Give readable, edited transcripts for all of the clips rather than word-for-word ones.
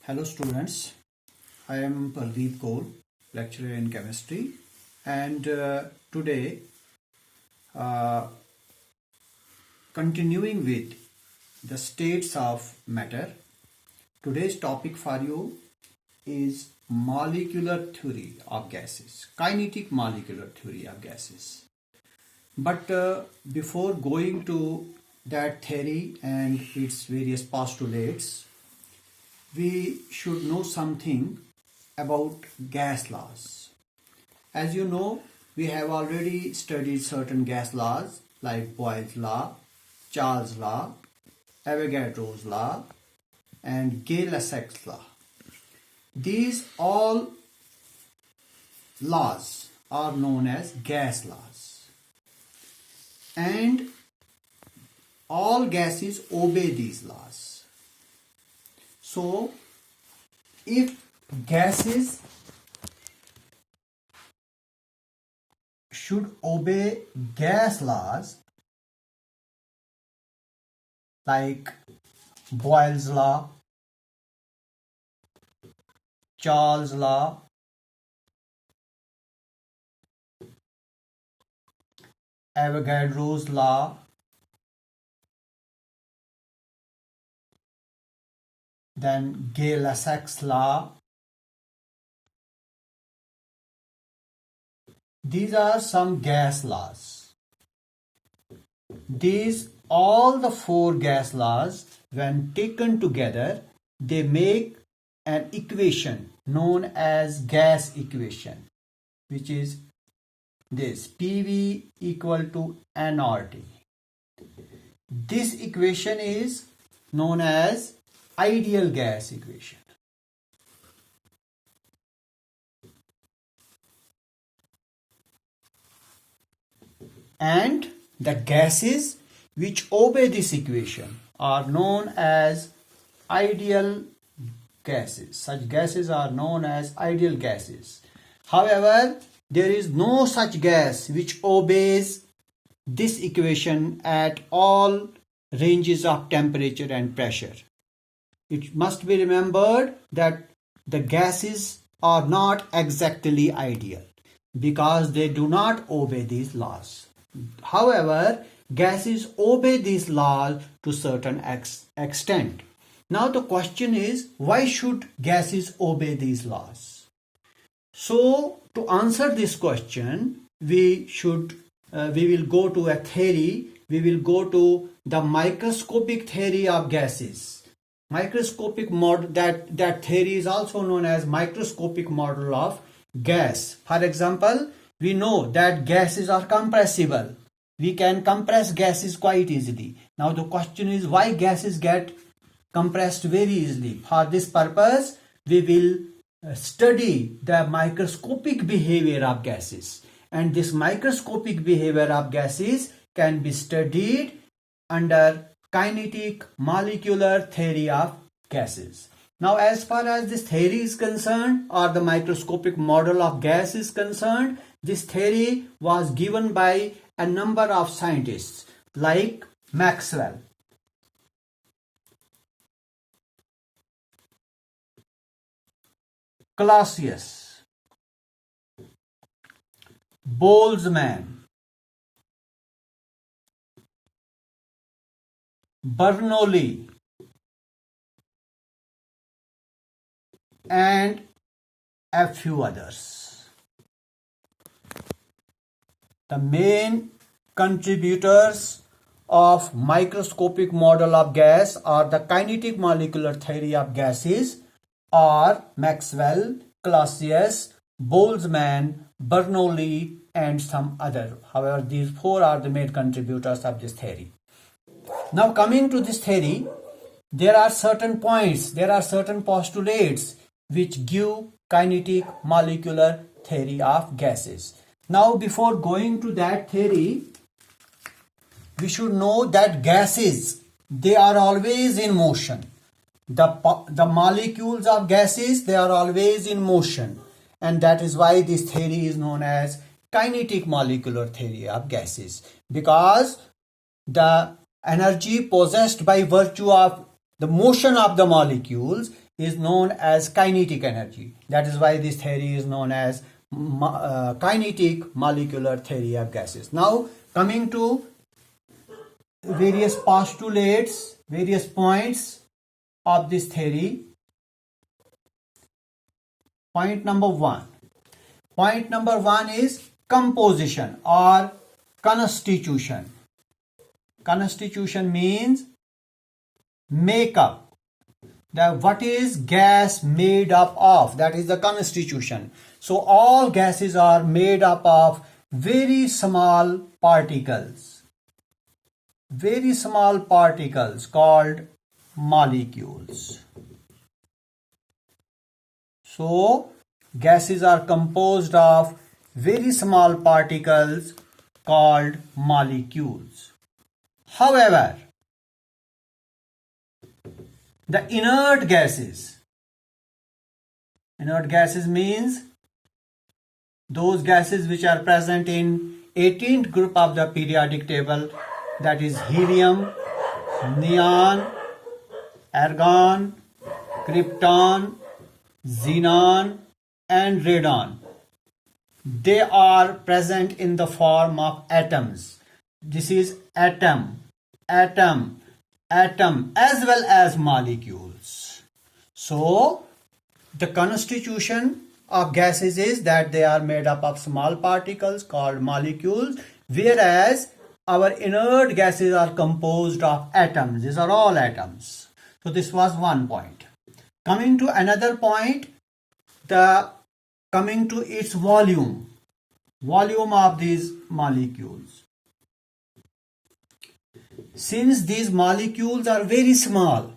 Hello students, I am Pardeep Kaur, lecturer in chemistry, and today continuing with the states of matter, today's topic for you is molecular theory of gases, kinetic molecular theory of gases. But before going to that theory and its various postulates, we should know something about gas laws. As you know, we have already studied certain gas laws like Boyle's law, Charles' law, Avogadro's law, and Gay-Lussac's law. These all laws are known as gas laws. And all gases obey these laws. So, if gases should obey gas laws like Boyle's law, Charles' law, Avogadro's law, then Gay-Lussac's law. These are some gas laws. All the four gas laws, when taken together, they make an equation known as gas equation, which is this PV equal to nRT. This equation is known as ideal gas equation. And the gases which obey this equation are known as ideal gases. Such gases are known as ideal gases. However, there is no such gas which obeys this equation at all ranges of temperature and pressure. It must be remembered that the gases are not exactly ideal because they do not obey these laws. However, gases obey these laws to certain extent. Now the question is, why should gases obey these laws? So to answer this question, we will go to a theory. We will go to the microscopic theory of gases. Microscopic model, that theory is also known as microscopic model of gas. For example, we know that gases are compressible. We can compress gases quite easily. Now the question is, why gases get compressed very easily? For this purpose, we will study the microscopic behavior of gases. And this microscopic behavior of gases can be studied under kinetic molecular theory of gases. Now, as far as this theory is concerned, or the microscopic model of gas is concerned, this theory was given by a number of scientists like Maxwell, Clausius, Boltzmann, Bernoulli, and a few others. The main contributors of microscopic model of gas or the kinetic molecular theory of gases are Maxwell, Clausius, Boltzmann, Bernoulli, and some other. However, these four are the main contributors of this theory. Now coming to this theory, there are certain points, there are certain postulates which give kinetic molecular theory of gases. Now before going to that theory, we should know that gases, they are always in motion. The molecules of gases, they are always in motion. And that is why this theory is known as kinetic molecular theory of gases, because the energy possessed by virtue of the motion of the molecules is known as kinetic energy. That is why this theory is known as kinetic molecular theory of gases. Now coming to various postulates, various points of this theory. Point number one. Point number one is composition or constitution. Constitution means makeup. What is gas made up of? That is the constitution. So all gases are made up of very small particles. Very small particles called molecules. So gases are composed of very small particles called molecules. However, the inert gases means those gases which are present in 18th group of the periodic table, that is helium, neon, argon, krypton, xenon and radon. They are present in the form of atoms. This is atom as well as molecules. So the constitution of gases is that they are made up of small particles called molecules, whereas our inert gases are composed of atoms. These are all atoms. So this was one point. Coming to another point, coming to its volume of these molecules. Since these molecules are very small,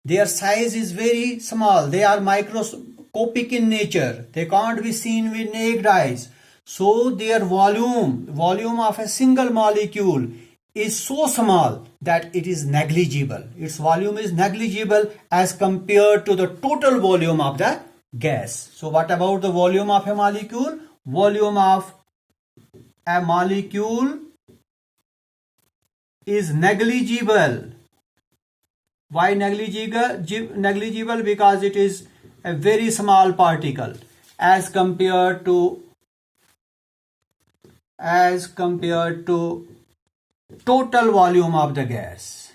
their size is very small, they are microscopic in nature, they can't be seen with naked eyes. So their volume of a single molecule is so small that it is negligible. Its volume is negligible as compared to the total volume of the gas. So what about the volume of a molecule? Volume of a molecule is negligible. Why negligible? Because it is a very small particle as compared to total volume of the gas.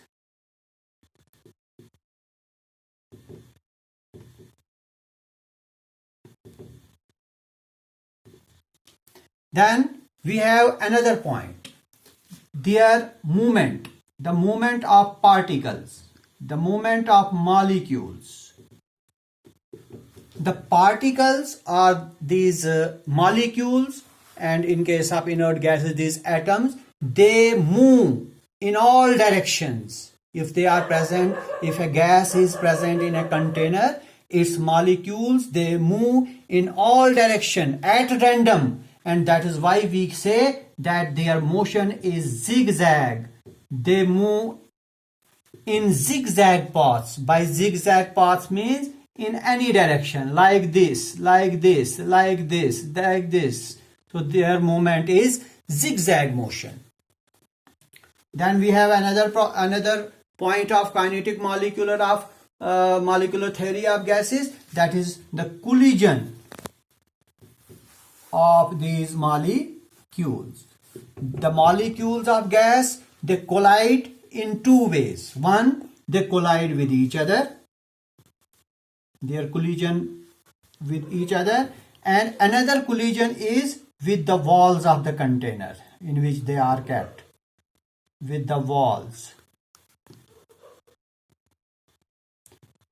Then we have another point. Their movement, the movement of particles, the movement of molecules. The particles are these molecules, and in case of inert gases, these atoms, they move in all directions. If they are present, if a gas is present in a container, its molecules, they move in all direction at random, and that is why we say that their motion is zigzag. They move in zigzag paths. By zigzag paths means in any direction, like this, like this, like this, like this. So their movement is zigzag motion. Then we have another point of kinetic molecular theory of gases, that is the collision of these molecules. The molecules of gas, they collide in two ways. One, they collide with each other, their collision with each other, and another collision is with the walls of the container in which they are kept, with the walls.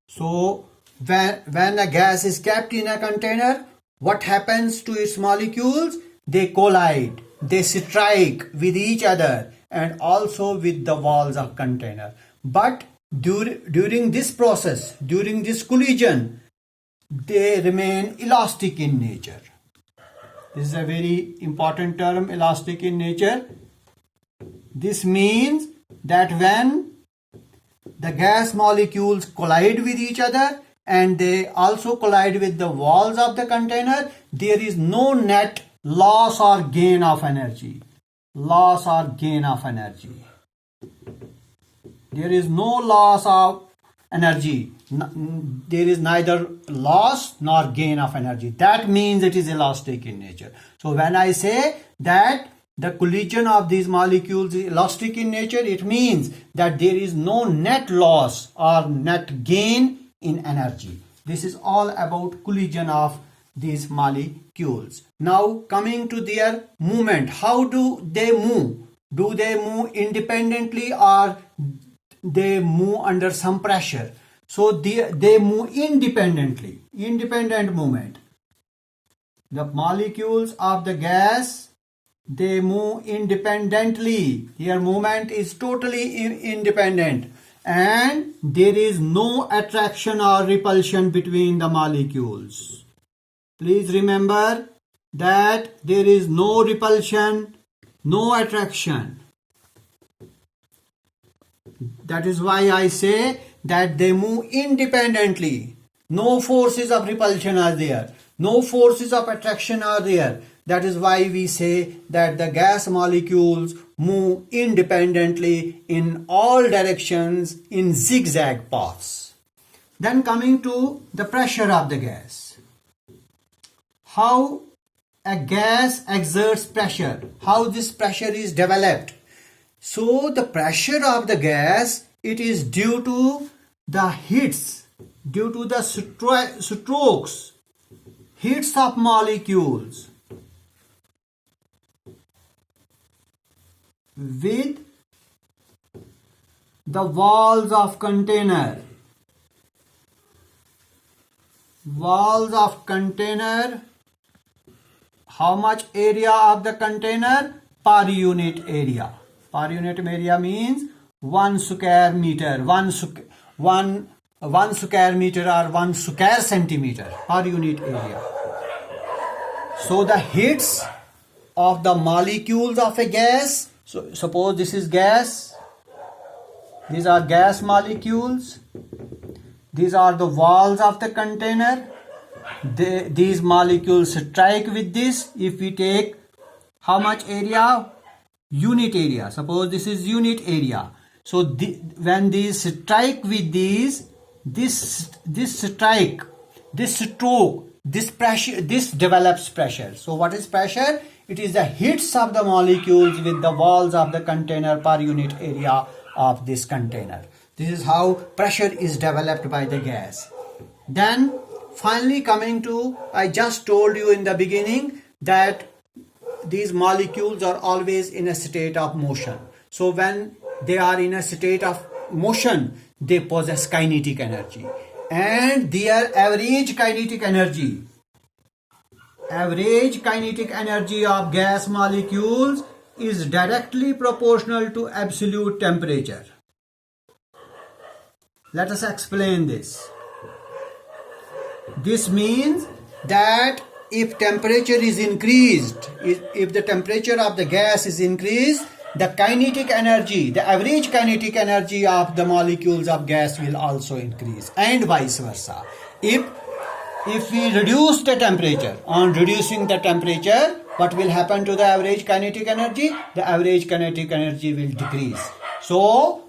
So when a gas is kept in a container, what happens to its molecules? They collide, they strike with each other and also with the walls of container. But during this process, during this collision, they remain elastic in nature. This is a very important term, elastic in nature. This means that when the gas molecules collide with each other and they also collide with the walls of the container, there is no net loss or gain of energy. Loss or gain of energy. There is no loss of energy. there is neither loss nor gain of energy. That means it is elastic in nature. So when I say that the collision of these molecules is elastic in nature, it means that there is no net loss or net gain in energy. This is all about collision of these molecules. Now coming to their movement, how do they move? Do they move independently or they move under some pressure? So they move independently, independent movement. The molecules of the gas, they move independently. Their movement is totally independent, and there is no attraction or repulsion between the molecules. Please remember that there is no repulsion, no attraction. That is why I say that they move independently. No forces of repulsion are there. No forces of attraction are there. That is why we say that the gas molecules move independently in all directions in zigzag paths. Then coming to the pressure of the gas. How a gas exerts pressure. How this pressure is developed. So the pressure of the gas, it is due to the hits, due to the strokes, hits of molecules with the walls of container. Walls of container. How much area of the container? Per unit area. Per unit area means 1 square meter, 1 square meter or 1 square centimeter per unit area. So the hits of the molecules of a gas, so suppose this is gas, these are gas molecules, these are the walls of the container, these molecules strike with this. If we take how much area? Unit area. Suppose this is unit area. So when these strike with these, this strike, this stroke, this pressure, this develops pressure. So what is pressure? It is the hits of the molecules with the walls of the container per unit area of this container. This is how pressure is developed by the gas. Then finally coming to, I just told you in the beginning that these molecules are always in a state of motion. So when they are in a state of motion, they possess kinetic energy. And their average kinetic energy of gas molecules is directly proportional to absolute temperature. Let us explain this. This means that if temperature is increased, if the temperature of the gas is increased, the kinetic energy, the average kinetic energy of the molecules of gas will also increase, and vice versa. If we reduce the temperature, on reducing the temperature, what will happen to the average kinetic energy? The average kinetic energy will decrease. So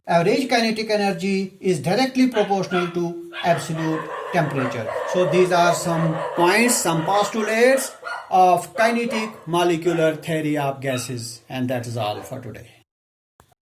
average kinetic energy is directly proportional to absolute temperature. So these are some points, some postulates of kinetic molecular theory of gases, and that is all for today.